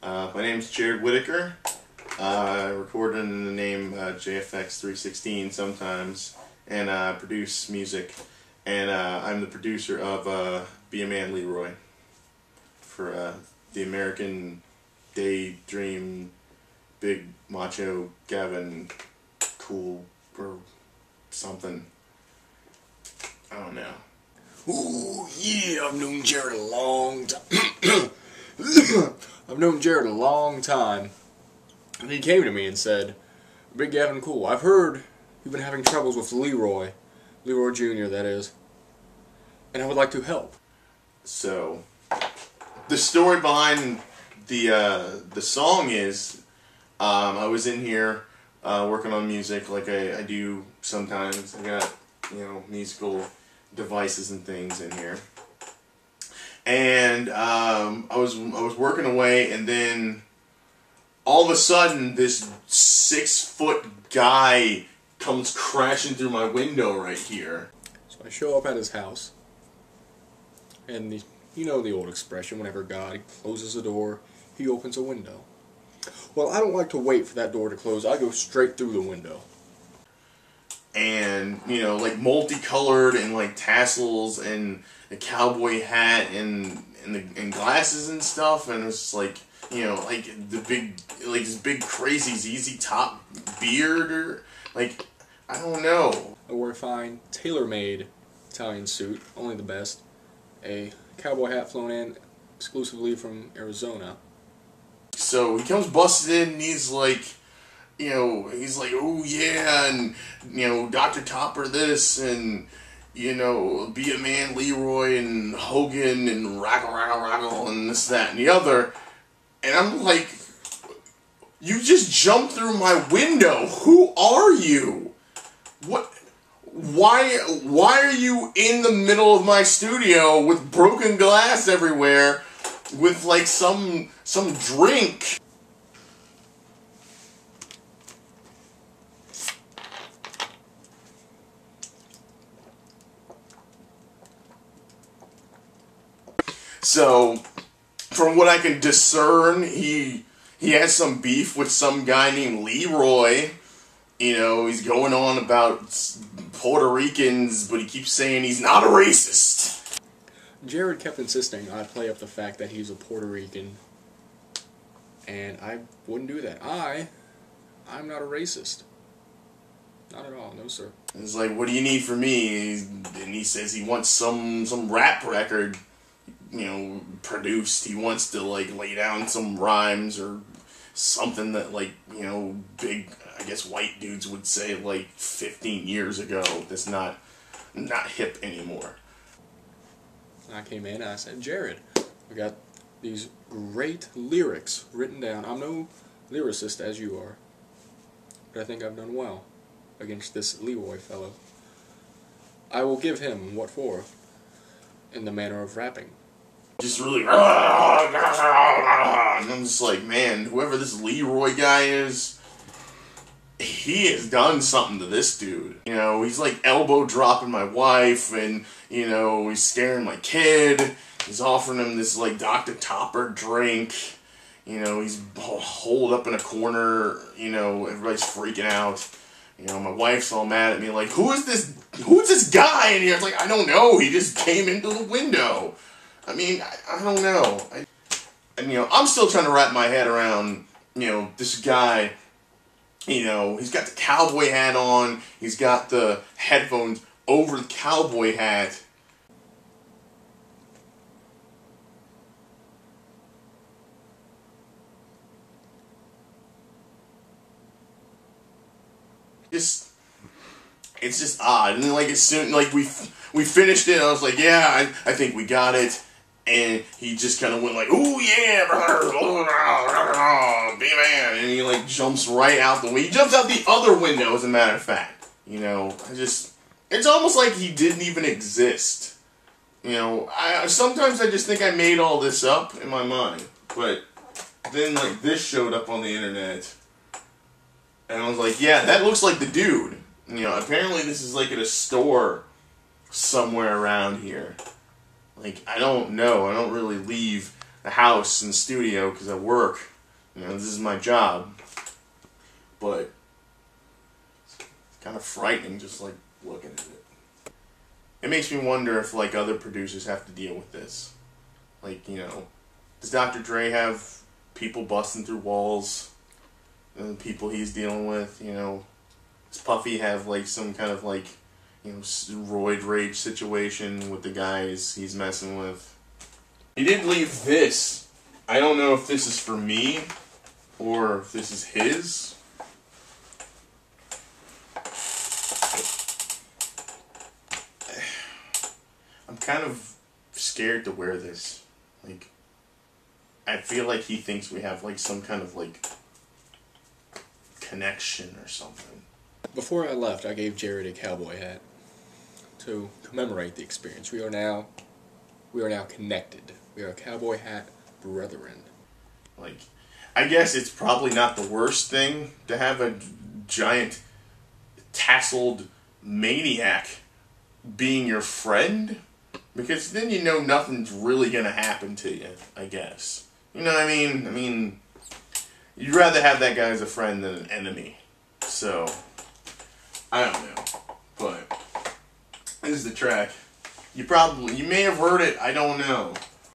My name's Jared Whitaker. I record under the name JFX316 sometimes, and produce music. And I'm the producer of Be a Man, Leroy for the American Daydream Big Macho Gavin Cool or something. I don't know. Ooh, yeah, I've known Jared a long time. I've known Jared a long time. And he came to me and said, Big Gavin Cool, I've heard you've been having troubles with Leroy Jr., that is, and I would like to help. So, the story behind the song is, I was in here working on music like I do sometimes. I got, musical devices and things in here, and I was working away, and then all of a sudden this 6-foot guy comes crashing through my window right here. So I show up at his house, and you know the old expression, whenever God closes a door, he opens a window. Well, I don't like to wait for that door to close. I go straight through the window. And, like multicolored and like tassels and a cowboy hat and glasses and stuff, and it's like, like this big crazy ZZ Top beard, or like, I don't know. I wore a fine tailor-made Italian suit, only the best. A cowboy hat flown in exclusively from Arizona. So he comes busted in, and he's like, oh yeah, and, Dr. Topper this, and, Be a Man, Leroy, and Hogan, and Rackle, and this, that, and the other. And I'm like, you just jumped through my window. Who are you? What? Why are you in the middle of my studio with broken glass everywhere with like some drink? So, from what I can discern, he has some beef with some guy named Leroy. He's going on about Puerto Ricans, but he keeps saying he's not a racist. Jared kept insisting I play up the fact that he's a Puerto Rican, and I wouldn't do that. I'm not a racist. Not at all, no sir. It's like, what do you need from me? And he says he wants some rap record, produced. He wants to, like, lay down some rhymes or something that, like, big, I guess, white dudes would say, like, 15 years ago. That's not hip anymore. I came in and I said, Jared, I got these great lyrics written down. I'm no lyricist as you are, but I think I've done well against this Leroy fellow. I will give him what for, in the manner of rapping. Just really, and I'm just like, man, whoever this Leroy guy is, he has done something to this dude. He's like elbow dropping my wife, and, he's scaring my kid. He's offering him this, like, Dr. Topper drink. He's holed up in a corner, everybody's freaking out. My wife's all mad at me, like, who's this guy in here? It's like, I don't know, he just came into the window. I mean, I don't know. I'm still trying to wrap my head around, this guy, he's got the cowboy hat on, he's got the headphones over the cowboy hat. It's just odd. And then, like, as soon, like, we finished it, I was like, yeah, I think we got it. And he just kind of went like, ooh, yeah, be a man. And he, like, jumps right out the window. He jumps out the other window, as a matter of fact. It's almost like he didn't even exist. Sometimes I just think I made all this up in my mind. But then, like, this showed up on the internet. And I was like, yeah, that looks like the dude. Apparently this is, like, at a store somewhere around here. Like, I don't know. I don't really leave the house and the studio because I work. You know, this is my job. But it's kind of frightening just like looking at it. It makes me wonder if like other producers have to deal with this. Like, you know, does Dr. Dre have people busting through walls? And the people he's dealing with, you know, does Puffy have like some kind of like, you know, roid rage situation with the guys he's messing with? He did leave this. I don't know if this is for me or if this is his. I'm kind of scared to wear this. Like, I feel like he thinks we have like some kind of like connection or something. Before I left, I gave Jared a cowboy hat to commemorate the experience. We are now connected. We are cowboy hat brethren. Like, I guess it's probably not the worst thing to have a giant tasseled maniac being your friend, because then you know nothing's really gonna happen to you, I guess. You know what I mean? I mean, you'd rather have that guy as a friend than an enemy. So, I don't know. But, this is the track. You may have heard it, I don't know.